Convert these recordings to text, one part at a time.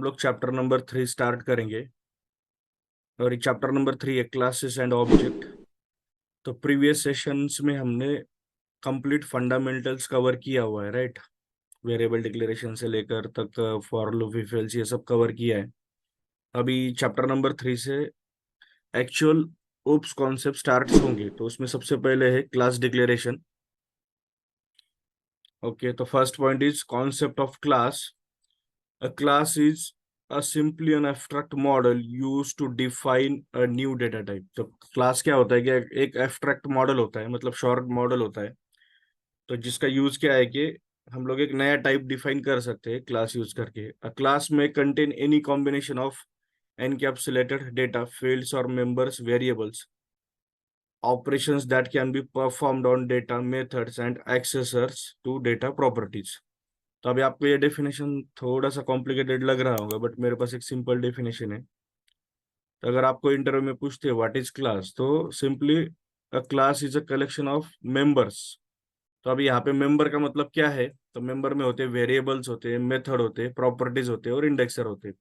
हम लोग chapter number 3 start करेंगे। और चैप्टर नंबर 3 है क्लासेस एंड ऑब्जेक्ट। तो प्रीवियस सेशंस में हमने कंप्लीट फंडामेंटल्स कवर किया हुआ है, राइट। वेरिएबल डिक्लेरेशन से लेकर तक फॉर लूप, इफ एल्स, ये सब कवर किया है। अभी चैप्टर नंबर 3 से एक्चुअल ओप्स कॉन्सेप्ट स्टार्ट होंगे। तो उसमें सबसे पहले है क्लास डिक्लेरेशन। ओके, तो first point is concept of class. A class is a simply an abstract model used to define a new data type। तो क्लास क्या होता है कि एक एब्स्ट्रैक्ट मॉडल होता है, मतलब शॉर्ट मॉडल होता है। तो जिसका यूज क्या है कि हम लोग एक नया टाइप डिफाइन कर सकते हैं क्लास यूज करके। अ क्लास में contain any combination of encapsulated data fields or members variables, operations that can be performed on data methods and accessors to data properties। तो अभी आपको ये डेफिनेशन थोड़ा सा कॉम्प्लिकेटेड लग रहा होगा, बट मेरे पास एक सिंपल डेफिनेशन है। तो अगर आपको इंटरव्यू में पूछते हैं व्हाट इज क्लास, तो simply a class is a collection of members. तो अभी यहाँ पे मेंबर का मतलब क्या है? तो मेंबर में होते हैं वेरिएबल्स, होते हैं मेथड, होते हैं प्रॉपर्टीज, होते हैं और इंडेक्सर होते हैं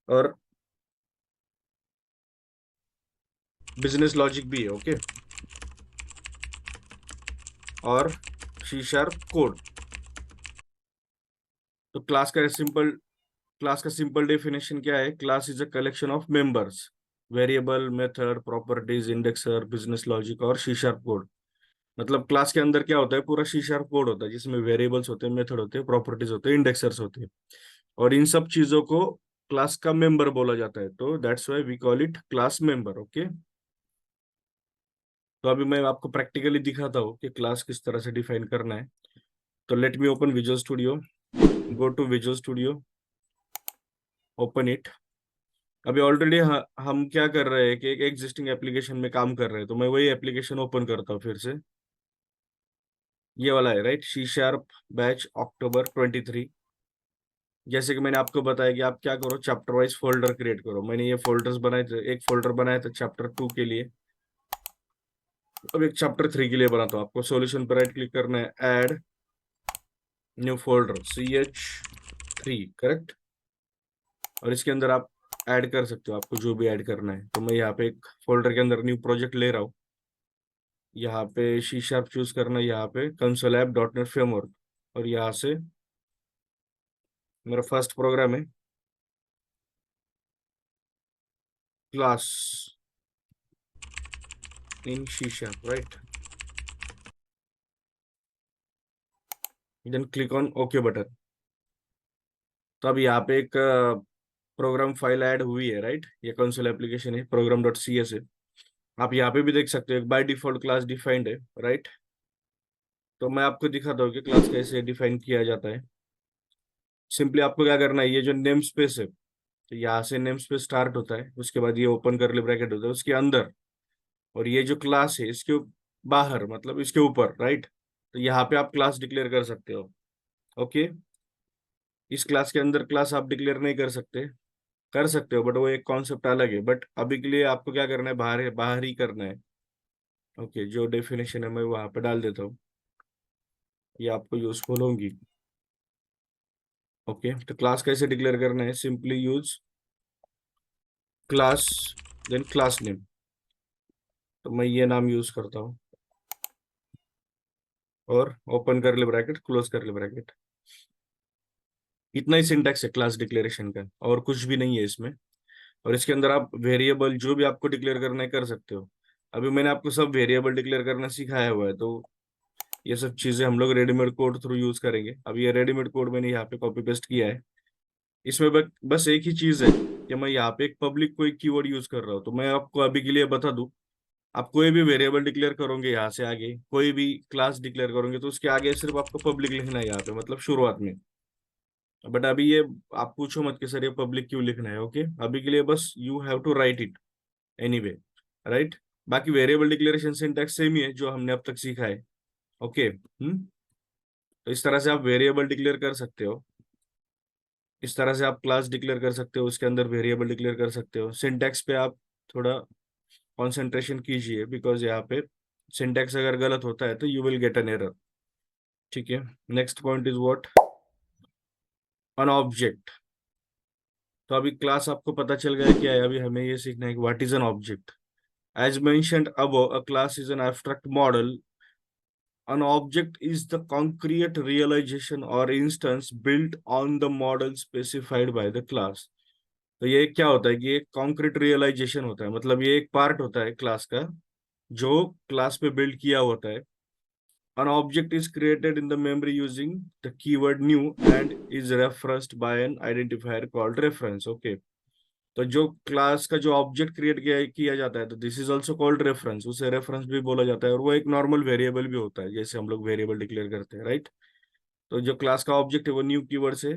और बिजनेस लॉजिक भी है। ओके, और सी शार्प कोड। तो क्लास का सिंपल डेफिनेशन क्या है? Class is a collection of members, variable, method, properties, indexer, business logic और सी शार्प कोड। मतलब क्लास के अंदर क्या होता है? पूरा सी शार्प कोड होता है, जिसमें वेरिएबल्स होते हैं, मेथड होते हैं, प्रॉपर्टीज होते हैं, इंडेक्सर्स होते हैं। और इन सब चीजों को क्लास का मेंबर बोला जाता है। तो that's why we call it class member. Okay, तो अभी मैं आपको प्रैक्टिकली दिखाता हूँ कि क्लास किस तरह से डिफाइन करना है। तो let me open visual studio. Go to visual studio, open it. अभी ऑलरेडी हम क्या कर रहे हैं कि एक एग्जिस्टिंग एप्लीकेशन में काम कर रहे हैं। तो मैं वही एप्लीकेशन ओपन करता हूँ फिर से। ये वाला है, राइट, सी शार्प बैच अक्टूबर 23। जैसे कि मैंने आपको बताया कि आप क्या करो, चैप्टर वाइज फोल्डर क्रिएट करो। मैंने ये फोल्डर्स बनाए थे, एक फोल्डर बनाया था चैप्टर 2 के लिए, अब एक चैप्टर 3 के लिए बनाता हूँ। आपको सॉल्यूशन पर राइट क्लिक करना है, add new folder CH3, correct. और इसके अंदर आप ऐड कर सकते हो आपको जो भी ऐड करना है। तो मैं यहाँ पे एक फोल्डर के अंदर न्यू प्रोजेक्ट ले रहा हूँ। यहाँ पे सी शार्प चूज करना है, यहाँ पे कंसोल ऐप .NET फ्रेमवर्क, और यहाँ से मेरा फर्स्ट प्रोग्राम है class in C sharp, right. Then click on okay button. तो अब यहाँ पे एक प्रोग्राम फाइल ऐड हुई है, राइट। ये कंसोल एप्लीकेशन है, program.cs है। आप यहाँ पे भी देख सकते हो बाय डिफॉल्ट क्लास डिफाइंड है, राइट। तो मैं आपको दिखाता हूँ कि क्लास कैसे डिफाइन किया जाता है। सिंपली आपको क्या करना है, ये जो नेम स्पेस है, तो यहाँ से नेम स्पेस स्टार्ट होता है, उसके बाद ये ओपन करली ब्रैकेट होता है उसके अंदर, और ये जो क्लास है इसके बाहर, मतलब इसके ऊपर, राइट। तो यहाँ पे आप क्लास डिक्लेयर कर सकते हो। ओके, इस क्लास के अंदर क्लास आप डिक्लेयर नहीं कर सकते हो, बट वो एक कॉन्सेप्ट अलग है। बट अभी के लिए आपको क्या करना है, बाहर बाहर ही करना है। ओके, जो डेफिनेशन है मैं वहां पे डाल देता हूँ, ये आपको यूजफुल होंगी। ओके, तो क्लास कैसे डिक्लेयर करना है? Simply use class, then class name. तो मैं ये नाम यूज करता हूँ, और ओपन कर ले ब्रैकेट, क्लोज कर ले ब्रैकेट। इतना ही सिंटैक्स है क्लास डिक्लेरेशन का, और कुछ भी नहीं है इसमें। और इसके अंदर आप वेरिएबल जो भी आपको डिक्लेयर करना है कर सकते हो। अभी मैंने आपको सब वेरिएबल डिक्लेयर करना सिखाया हुआ है, तो ये सब चीजें हम लोग रेडीमेड कोड थ्रू यूज करेंगे। अब ये रेडीमेड कोड मैंने यहाँ पे कॉपी पेस्ट किया है। इसमें बस एक ही चीज है कि मैं यहाँ पे एक पब्लिक कोई कीवर्ड यूज कर रहा हूँ। तो मैं आपको अभी के लिए बता दूं, आप कोई भी वेरिएबल डिक्लेयर करोगे, यहाँ से आगे कोई भी क्लास डिक्लेयर करोगे, तो उसके आगे सिर्फ आपको पब्लिक लिखना है यहाँ पे, मतलब शुरुआत में। बट अभी ये आप पूछो मत कि सर ये पब्लिक क्यों लिखना है। ओके, अभी के लिए बस you have to write it anyway, right. बाकी वेरिएबल डिक्लेरेशन सिंटैक्स सेम ही है जो हमने अब तक सीखा है। ओके, तो इस तरह से आप वेरिएबल डिक्लेयर कर सकते हो, इस तरह से आप क्लास डिक्लेयर कर सकते हो, उसके अंदर वेरिएबल डिक्लेयर कर सकते हो। सिंटैक्स पे आप थोड़ा कंसंट्रेशन कीजिए, बिकॉज यहाँ पे सिंटैक्स अगर गलत होता है तो you will get an error. ठीक है, next point is what, an object. तो अभी क्लास आपको पता चल गया क्या है। अभी हमें ये सीखना है कि what is an object. As mentioned above, a class is an abstract model. An object is the concrete realization or instance built on the model specified by the class। तो ये क्या होता है कि ये कॉन्क्रीट रियलाइजेशन होता है, मतलब ये एक पार्ट होता है क्लास का जो क्लास पे बिल्ड किया होता है। An object is created in the memory using the keyword new and is referenced by an identifier called reference। Okay, तो जो क्लास का जो ऑब्जेक्ट क्रिएट किया जाता है तो this is also called reference, उसे रेफरेंस भी बोला जाता है। और वो एक नॉर्मल वेरिएबल भी होता है, जैसे हम लोग वेरिएबल डिक्लेयर करते हैं, राइट। तो जो क्लास का ऑब्जेक्ट है वो न्यू कीवर्ड से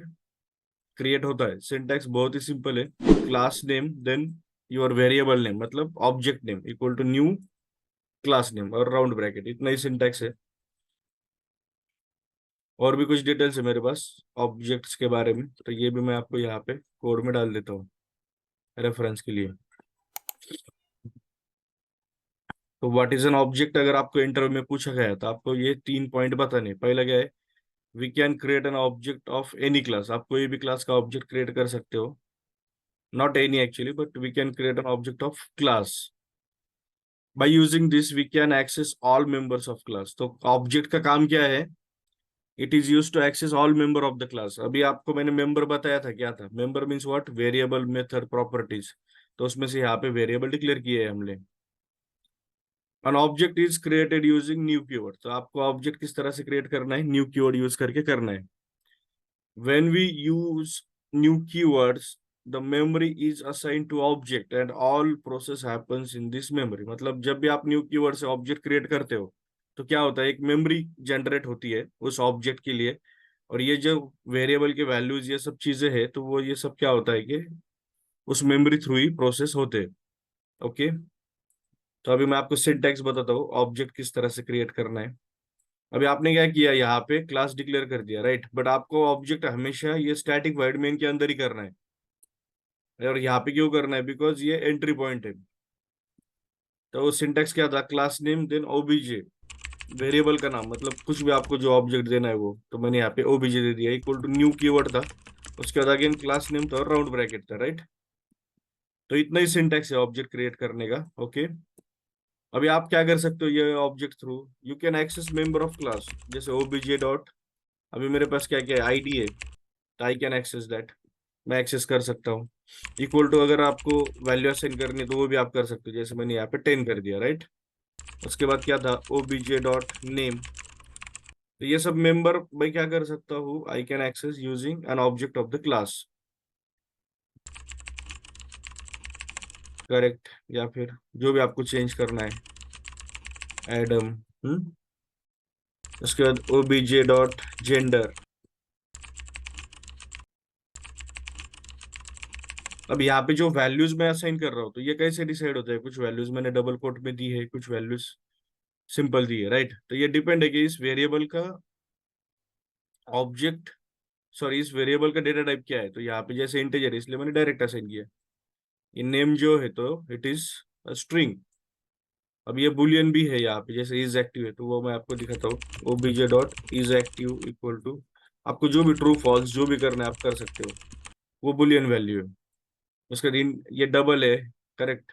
क्रिएट होता है। सिंटैक्स बहुत ही सिंपल है। Class name then your variable name, मतलब object name equal to new class name और राउंड ब्रैकेट, इतना ही सिंटैक्स है। और भी कुछ डिटेल्स है मेरे पास ऑब्जेक्ट्स के बारे में, तो ये भी मैं आपको यहाँ पे कोड में डाल देता हूँ रेफरेंस के लिए। तो व्हाट इज एन ऑब्जेक्ट, अगर आपको इंटरव्यू में पूछा गया है तो आपको ये 3 पॉइंट बताने। पहला क्या है, we can create an object of any class. आप कोई भी क्लास का ऑब्जेक्ट क्रिएट कर सकते हो, not any actually, but we can create an object of class. By using this we can access all members of class. तो object का काम क्या है, it is use to access all member of the class. अभी आपको मैंने member बताया था, क्या था member means what, variable, method, properties. तो उसमें से यहाँ पे वेरिएबल डिक्लेयर किए हैं हमने। An object is created using new keyword। तो आपको ऑब्जेक्ट किस तरह से क्रिएट करना है, न्यू कीवर्ड यूज करके करना है। When we use new keywords, the memory is assigned to object and all process happens in this memory। मतलब जब भी आप न्यू कीवर्ड से ऑब्जेक्ट क्रिएट करते हो तो क्या होता है, एक मेमोरी जनरेट होती है उस ऑब्जेक्ट के लिए। और ये जो वेरिएबल के वैल्यूज ये सब चीजें हैं, तो वो ये सब क्या होता है कि उस मेमोरी थ्रू ही प्रोसेस होते हैं। ओके, तो अभी मैं आपको सिंटैक्स बताता हूँ ऑब्जेक्ट किस तरह से क्रिएट करना है। अभी आपने क्या किया, यहाँ पे क्लास डिक्लेयर कर दिया, राइट, बट आपको ऑब्जेक्ट हमेशा ये स्टैटिक वॉइड मेन के अंदर ही करना है। और यहाँ पे क्यों करना है, बिकॉज ये एंट्री पॉइंट है। तो सिंटेक्स क्या था, class name then OBJ, variable का नाम, मतलब कुछ भी आपको जो ऑब्जेक्ट देना है वो। तो मैंने यहाँ पे ओबीजे दे दिया, इक्वल टू न्यू कीवर्ड था, उसके बाद अगेन क्लास नेम था और राउंड ब्रैकेट था, राइट। तो इतना ही सिंटेक्स है ऑब्जेक्ट क्रिएट करने का। ओके, अभी आप क्या कर सकते हो ये object through, you can access member of class, जैसे ओबीजे डॉट, अभी मेरे पास क्या क्या आईडी है, तो आई कैन एक्सेस दैट, मैं एक्सेस कर सकता हूँ। इक्वल टू अगर आपको वैल्यू असाइन करनी है तो वो भी आप कर सकते हो, जैसे मैंने यहाँ पे 10 कर दिया, राइट। उसके बाद क्या था, ओबीजे डॉट नेम। तो ये सब मेंबर मैं क्या कर सकता हूँ, I can access using an object of the class, correct. या फिर जो भी आपको चेंज करना है, एडम। उसके बाद ओबीजे डॉट जेंडर। अब यहाँ पे जो वैल्यूज मैं असाइन कर रहा हूँ तो ये कैसे डिसाइड होता है, कुछ वैल्यूज मैंने डबल कोट में दी है, कुछ वैल्यूज सिंपल दी है, राइट। तो ये डिपेंड है कि इस वेरिएबल का ऑब्जेक्ट, सॉरी इस वेरिएबल का डेटा टाइप क्या है। तो यहाँ पे जैसे इंटीजर है इसलिए मैंने डायरेक्ट असाइन किया। ये नेम जो है तो इट इज स्ट्रिंग। अब ये बुलियन भी है यहाँ पे, जैसे इज एक्टिव है तो वो मैं आपको दिखाता हूँ, OBJ dot is active equal to, आपको जो भी ट्रू फॉल्स जो भी करना है आप कर सकते हो, वो बुलियन वैल्यू है। उसका दिन ये डबल है, करेक्ट।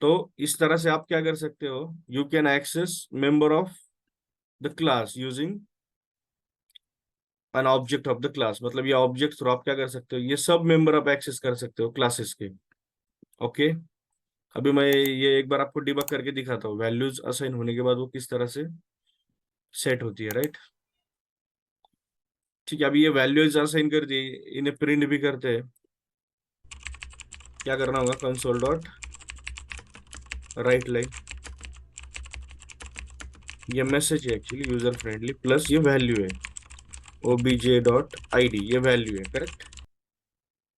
तो इस तरह से आप क्या कर सकते हो, you can access member of the class using an object of the class. मतलब ये ऑब्जेक्ट थ्रू आप क्या कर सकते हो, ये सब मेंबर आप एक्सेस कर सकते हो क्लासेस के। ओके, अभी मैं ये एक बार आपको डिबग करके दिखाता हूँ, वैल्यूज असाइन होने के बाद वो किस तरह से सेट होती है, राइट। ठीक है, अभी ये वैल्यूज असाइन कर दी, इन्हें प्रिंट भी करते हैं। क्या करना होगा, कंसोल डॉट राइट लाइन, ये मैसेज है एक्चुअली यूजर फ्रेंडली, प्लस ये वैल्यू है ओबीजे डॉट आईडी, ये वैल्यू है, करेक्ट।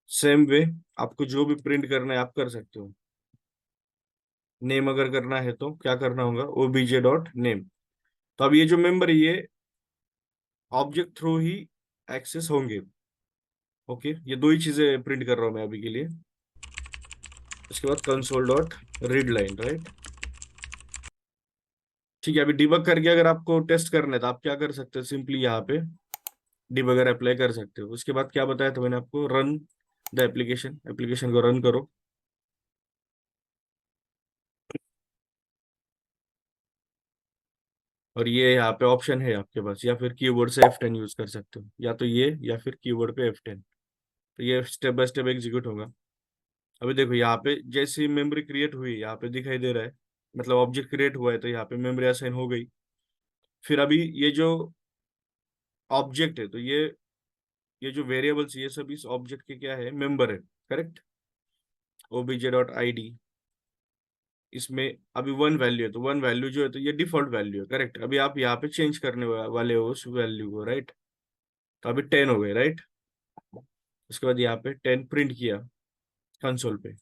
सेम वे आपको जो भी प्रिंट करना है आप कर सकते हो। नेम अगर करना है तो क्या करना होगा, ओबीजे डॉट नेम। तो अब ये जो मेंबर है ये ऑब्जेक्ट थ्रू ही एक्सेस होंगे। ओके, ये दो ही चीजें प्रिंट कर रहा हूं मैं अभी के लिए। उसके बाद console dot read line, right. ठीक है, अभी डिबग करके अगर आपको टेस्ट करना है तो आप क्या कर सकते हो, सिंपली यहाँ पे डिबगर अप्लाई कर सकते हो। उसके बाद क्या बताया था मैंने आपको, रन द एप्लीकेशन, एप्लीकेशन को रन करो। और ये यहाँ पे ऑप्शन है आपके पास, या फिर कीबोर्ड से F10 यूज कर सकते हो, या तो ये या फिर कीबोर्ड पे F10। तो ये स्टेप बाय स्टेप एग्जीक्यूट होगा। अभी देखो यहाँ पे जैसी मेमोरी क्रिएट हुई यहाँ पे दिखाई दे रहा है, मतलब ऑब्जेक्ट क्रिएट हुआ है तो यहाँ पे मेमोरी असाइन हो गई। फिर अभी ये जो ऑब्जेक्ट है, तो ये जो वेरिएबल्स ये सब इस ऑब्जेक्ट के क्या है, मेंबर है, करेक्ट। obj.id, इसमें अभी वन वैल्यू है, तो वन वैल्यू जो है तो ये डिफॉल्ट वैल्यू है, करेक्ट। अभी आप यहाँ पे चेंज करने वाले हो उस वैल्यू को, राइट। तो अभी 10 हो गए, राइट। उसके बाद यहाँ पे 10 प्रिंट किया कंसोल पे।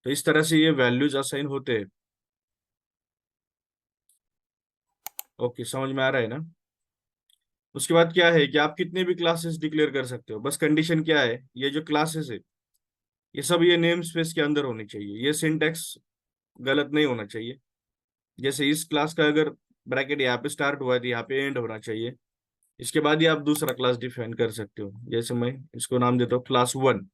तो इस तरह से ये वैल्यूज असाइन होते हैं। ओके, समझ में आ रहा है ना। उसके बाद क्या है कि आप कितने भी क्लासेस डिक्लेयर कर सकते हो, बस कंडीशन क्या है, ये जो क्लासेस है ये सब ये नेम स्पेस के अंदर होनी चाहिए, ये सिंटैक्स गलत नहीं होना चाहिए। जैसे इस क्लास का अगर ब्रैकेट यहाँ पे स्टार्ट हुआ है तो यहाँ पे एंड होना चाहिए। इसके बाद ही आप दूसरा क्लास डिफाइन कर सकते हो, जैसे मैं इसको नाम देता हूँ क्लास 1।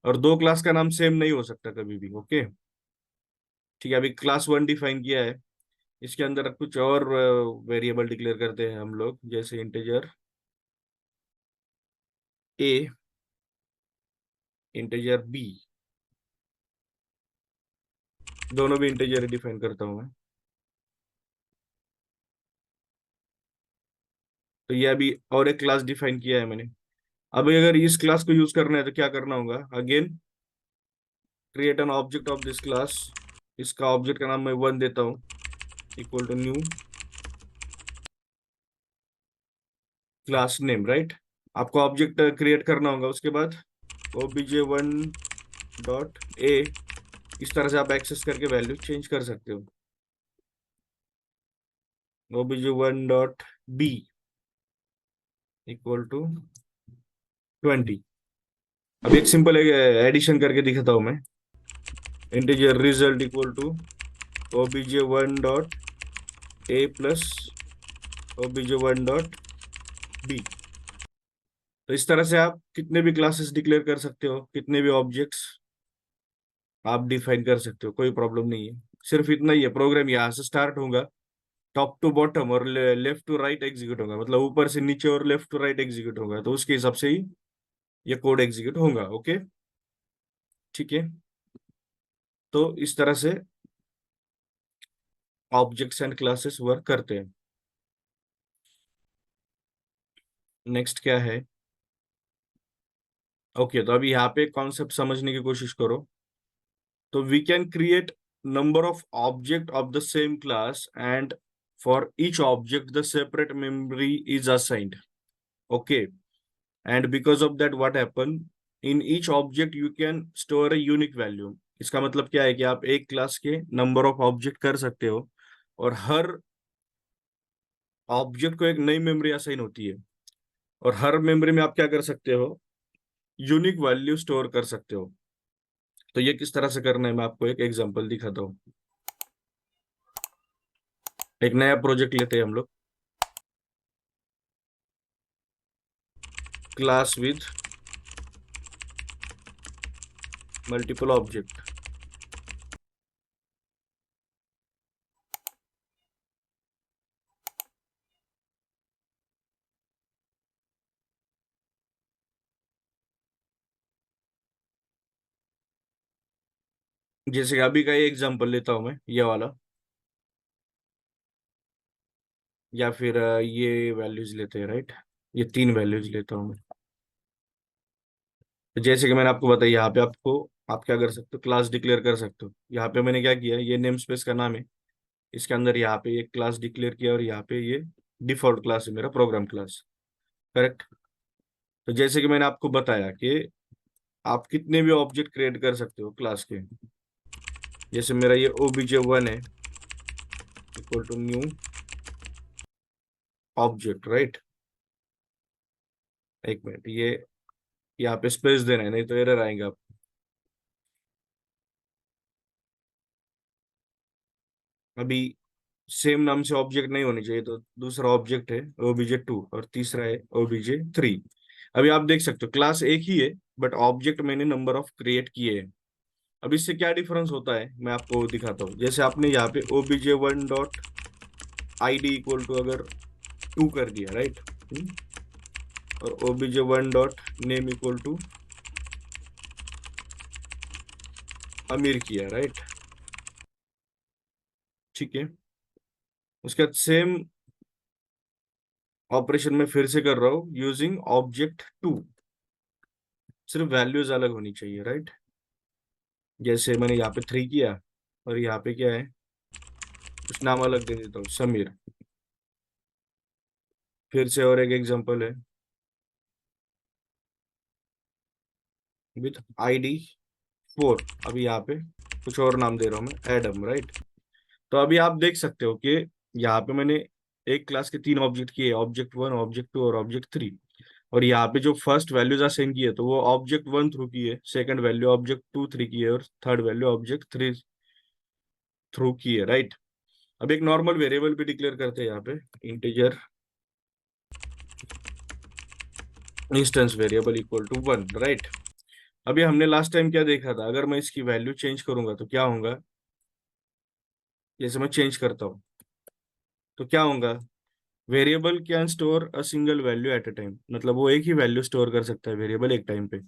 और दो क्लास का नाम सेम नहीं हो सकता कभी भी, ओके। ठीक है, अभी क्लास 1 डिफाइन किया है, इसके अंदर कुछ और वेरिएबल डिक्लेयर करते हैं हम लोग, जैसे इंटीजर ए, इंटीजर बी, दोनों भी इंटीजर डिफाइन करता हूँ मैं। तो ये अभी और एक क्लास डिफाइन किया है मैंने। अभी अगर इस क्लास को यूज करना है तो क्या करना होगा, again create an object of this class. इसका ऑब्जेक्ट का नाम मैं 1 देता हूँ, equal to new class name, right. आपको ऑब्जेक्ट क्रिएट करना होगा, उसके बाद obj1.a, इस तरह से आप एक्सेस करके वैल्यू चेंज कर सकते हो। obj1.b equal to 20। अब एक सिंपल एडिशन करके दिखाता हूं मैं, integer result equal to obj1.a plus obj1.b। तो इस तरह से आप कितने भी क्लासेस डिक्लेयर कर सकते हो, कितने भी ऑब्जेक्ट्स आप डिफाइन कर सकते हो, कोई प्रॉब्लम नहीं है। सिर्फ इतना ही है, प्रोग्राम यहाँ से स्टार्ट होगा, टॉप टू बॉटम और लेफ्ट टू राइट एग्जीक्यूट होगा, मतलब ऊपर से नीचे और लेफ्ट टू राइट एग्जीक्यूट होगा, तो उसके हिसाब से ही ये कोड एग्जीक्यूट होगा, ओके। ठीक है, तो इस तरह से ऑब्जेक्ट्स एंड क्लासेस वर्क करते हैं। नेक्स्ट क्या है, ओके, तो अभी यहाँ पे कॉन्सेप्ट समझने की कोशिश करो। तो we can create number of object of the same class and for each object the separate memory is assigned, okay. And because of that what happen, in each object you can store a unique value. इसका मतलब क्या है कि आप एक class के number of object कर सकते हो, और हर ऑब्जेक्ट को एक नई मेमोरी असाइन होती है, और हर मेमोरी में आप क्या कर सकते हो, यूनिक वैल्यू स्टोर कर सकते हो। तो ये किस तरह से करना है मैं आपको एक एग्जांपल दिखाता हूँ। एक नया प्रोजेक्ट लेते हैं हम लोग, क्लास विद मल्टीपल ऑब्जेक्ट। जैसे कि अभी का ये एग्जांपल लेता हूँ मैं, ये वाला, या फिर ये वैल्यूज लेते हैं, राइट। ये तीन वैल्यूज लेता हूँ मैं। तो जैसे कि मैंने आपको बताया, यहाँ पे आपको आप क्या कर सकते हो, क्लास डिक्लेयर कर सकते हो। यहाँ पे मैंने क्या किया, ये नेम स्पेस का नाम है, इसके अंदर यहाँ पे एक क्लास डिक्लेयर किया, और यहाँ पे ये डिफॉल्ट क्लास है मेरा, प्रोग्राम क्लास, करेक्ट। तो जैसे कि मैंने आपको बताया कि आप कितने भी ऑब्जेक्ट क्रिएट कर सकते हो क्लास के। जैसे मेरा ये obj1 है, equal to new object, right. एक मिनट, ये यहाँ पे स्पेस देना है, नहीं तो एरर आएगा। अभी सेम नाम से ऑब्जेक्ट नहीं होने चाहिए, तो दूसरा ऑब्जेक्ट है obj2 और तीसरा है obj3। अभी आप देख सकते हो क्लास एक ही है, बट ऑब्जेक्ट मैंने नंबर ऑफ क्रिएट किए हैं। अब इससे क्या डिफरेंस होता है मैं आपको दिखाता हूँ। जैसे आपने यहाँ पे obj1 dot id equal to अगर 2 कर दिया, राइट, और obj1 dot name equal to अमीर किया, राइट, ठीक है। उसके बाद सेम ऑपरेशन में फिर से कर रहा हूँ यूजिंग ऑब्जेक्ट 2, सिर्फ वैल्यूज अलग होनी चाहिए, राइट। जैसे मैंने यहाँ पे 3 किया और यहाँ पे क्या है, कुछ नाम अलग दे देता हूँ, समीर। फिर से और एक एग्जांपल है विथ ID 4। अभी यहाँ पे कुछ और नाम दे रहा हूँ मैं, एडम, राइट। तो अभी आप देख सकते हो कि यहाँ पे मैंने एक क्लास के 3 ऑब्जेक्ट किए, ऑब्जेक्ट 1, ऑब्जेक्ट 2 और ऑब्जेक्ट 3। और यहाँ पे जो फर्स्ट वैल्यूज असाइन की है तो वो ऑब्जेक्ट 1 थ्रू की है, सेकंड वैल्यू ऑब्जेक्ट 2 3 की है, और थर्ड वैल्यू ऑब्जेक्ट 3 थ्रू की है, राइट। अब एक नॉर्मल वेरिएबल भी डिक्लेयर करते हैं यहाँ पे, integer instance variable equal to 1, right. अभी हमने लास्ट टाइम क्या देखा था, अगर मैं इसकी वैल्यू चेंज करूंगा तो क्या होगा। जैसे मैं चेंज करता हूँ तो क्या होगा, variable can store a single value at a time, मतलब वो एक ही वैल्यू स्टोर कर सकता है वेरिएबल एक टाइम पे।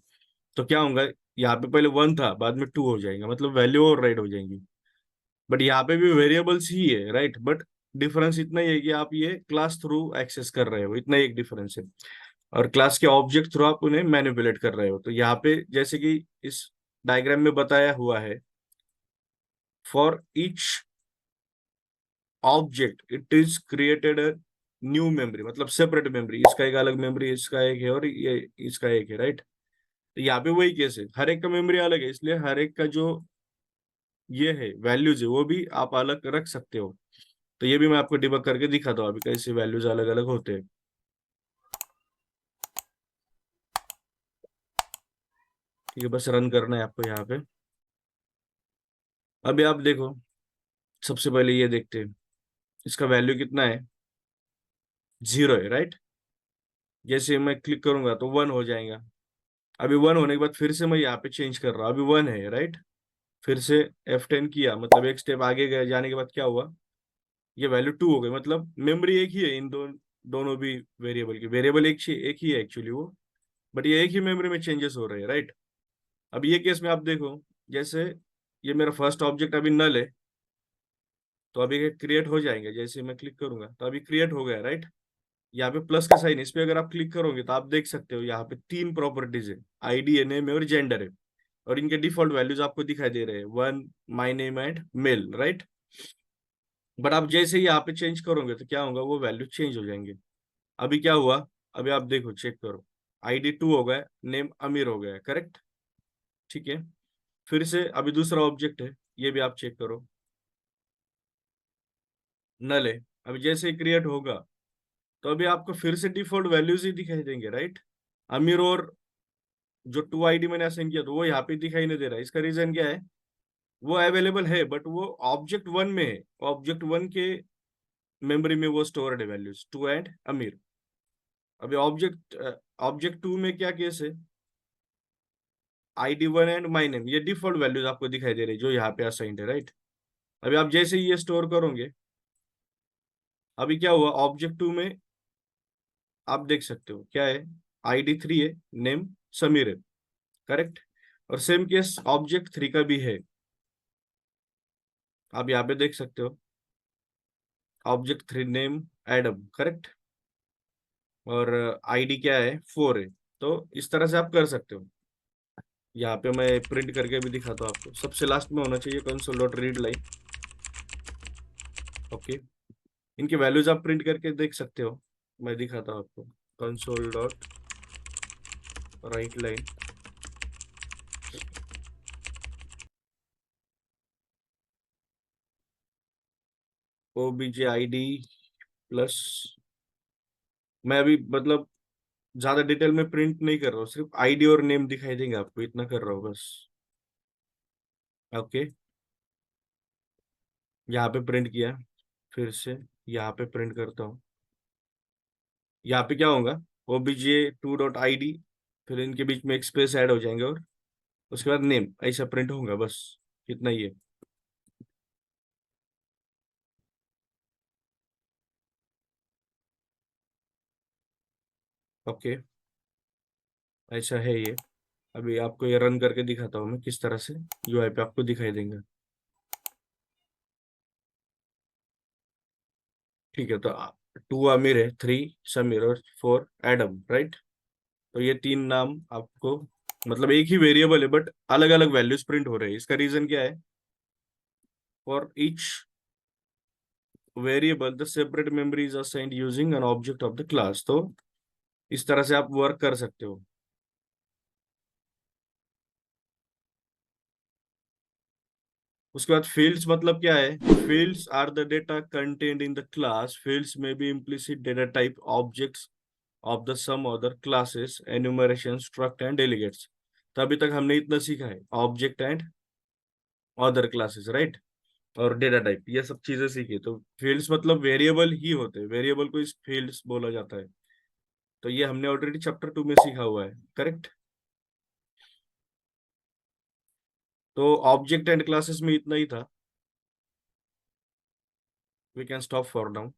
तो क्या होगा, यहाँ पे पहले 1 था, बाद में 2 हो जाएगा, मतलब वैल्यू और राइट हो जाएंगी। बट यहाँ पे भी वेरिएबल्स ही है, राइट, बट डिफरेंस इतना ही है कि आप ये क्लास थ्रू एक्सेस कर रहे हो, इतना ही एक डिफरेंस है। और क्लास के ऑब्जेक्ट थ्रू आप उन्हें मैनिपुलेट कर रहे हो। तो यहाँ पे जैसे कि इस डायग्राम में बताया हुआ है, for each object it is created a new memory, मतलब सेपरेट मेमोरी, इसका एक अलग मेमोरी, इसका एक है, और ये इसका एक है, राइट। तो यहाँ पे वही केस है, हर एक का मेमोरी अलग है, इसलिए हर एक का जो ये है वैल्यूज है वो भी आप अलग रख सकते हो। तो ये भी मैं आपको डिबग करके दिखाता हूँ अभी कैसे वैल्यूज अलग अलग होते हैं। ठीक है, बस रन करना है आपको यहाँ पे। अभी आप देखो, सबसे पहले ये देखते हैं इसका वैल्यू कितना है, 0 है, राइट। जैसे मैं क्लिक करूंगा तो 1 हो जाएगा। अभी 1 होने के बाद फिर से मैं यहाँ पे चेंज कर रहा हूँ, अभी 1 है, राइट। फिर से F10 किया, मतलब एक स्टेप आगे गए, जाने के बाद क्या हुआ, ये वैल्यू 2 हो गई, मतलब मेमोरी एक ही है इन दोनों भी वेरिएबल की, वेरिएबल एक ही है एक्चुअली वो, बट ये एक ही मेमोरी में चेंजेस हो रहे हैं, राइट। अब ये केस में आप देखो, जैसे ये मेरा फर्स्ट ऑब्जेक्ट अभी नल है, तो अभी ये क्रिएट हो जाएंगे, जैसे मैं क्लिक करूंगा तो अभी क्रिएट हो गया, राइट। यहाँ पे प्लस का साइन, इस पे अगर आप क्लिक करोगे तो आप देख सकते हो यहाँ पे 3 प्रॉपर्टीज है, ID है, नेम है और जेंडर है। और इनके डिफॉल्ट वैल्यूज आपको दिखाई दे रहे हैं, 1, my name and mail, right. But आप जैसे ही यहाँ पे चेंज करोगे तो क्या होगा, वो वैल्यू चेंज हो जाएंगे। अभी क्या हुआ, अभी आप देखो, चेक करो, ID 2 हो गया, नेम अमीर हो गया, करेक्ट, ठीक है। फिर से अभी दूसरा ऑब्जेक्ट है, ये भी आप चेक करो, नल है। अभी जैसे ही क्रिएट होगा तो अभी आपको फिर से डिफॉल्ट वैल्यूज ही दिखाई देंगे, राइट। अमीर और जो 2 ID मैंने असाइन किया तो वो यहाँ पे दिखाई नहीं दे रहा है। इसका रीजन क्या है, वो अवेलेबल है बट वो ऑब्जेक्ट 1 में है, ऑब्जेक्ट 1 के मेमोरी में वो स्टोर्ड है वैल्यूज 2 एंड अमीर। अभी ऑब्जेक्ट 2 में क्या केस है, ID 1 एंड माई नेम, ये डिफॉल्ट वैल्यूज आपको दिखाई दे रही है जो यहाँ पे असाइंड है, राइट। अभी आप जैसे ही ये स्टोर करोगे, अभी क्या हुआ, ऑब्जेक्ट 2 में आप देख सकते हो क्या है, ID 3 है, नेम समीर है, करेक्ट। और सेम केस ऑब्जेक्ट 3 का भी है, आप यहाँ पे देख सकते हो, ऑब्जेक्ट 3 नेम एडम, करेक्ट। और ID क्या है, 4 है। तो इस तरह से आप कर सकते हो। यहाँ पे मैं प्रिंट करके भी दिखाता हूँ आपको, सबसे लास्ट में होना चाहिए console dot read line, okay. इनकी वैल्यूज आप प्रिंट करके देख सकते हो, मैं दिखाता हूँ आपको, console dot right line, OBJ ID plus, मैं अभी मतलब ज्यादा डिटेल में प्रिंट नहीं कर रहा हूँ, सिर्फ ID और नेम दिखाई देंगे आपको, इतना कर रहा हूँ बस, ओके। यहाँ पे प्रिंट किया, फिर से यहाँ पे प्रिंट करता हूँ, यहाँ पे क्या होगा, obj2.id, फिर इनके बीच में एक स्पेस ऐड हो जाएंगे और उसके बाद नेम ऐसा प्रिंट होगा, बस इतना ही है। ओके, ऐसा है ये। अभी आपको ये रन करके दिखाता हूँ मैं किस तरह से यूआई पे आपको दिखाई देंगे। ठीक है, तो टू आमिर है, थ्री समीर और फोर एडम, राइट। तो ये तीन नाम आपको, मतलब एक ही वेरिएबल है बट अलग अलग वैल्यूज प्रिंट हो रहे हैं। इसका रीजन क्या है? For each variable the separate memory is assigned using an object of the class. तो इस तरह से आप वर्क कर सकते हो। उसके बाद फील्ड्स मतलब क्या है? Fields are the data content in the class. Fields में भी implicit data type objects of the some other classes enumeration struct and delegates. तो अभी तक हमने इतना सीखा है, object and other classes, right, और डेटा टाइप, ये सब चीजें सीखी। तो फील्ड्स मतलब वेरिएबल ही होते हैं, वेरिएबल को इस फील्ड्स बोला जाता है। तो ये हमने ऑलरेडी चैप्टर 2 में सीखा हुआ है, करेक्ट। तो ऑब्जेक्ट एंड क्लासेस में इतना ही था। We can stop for now.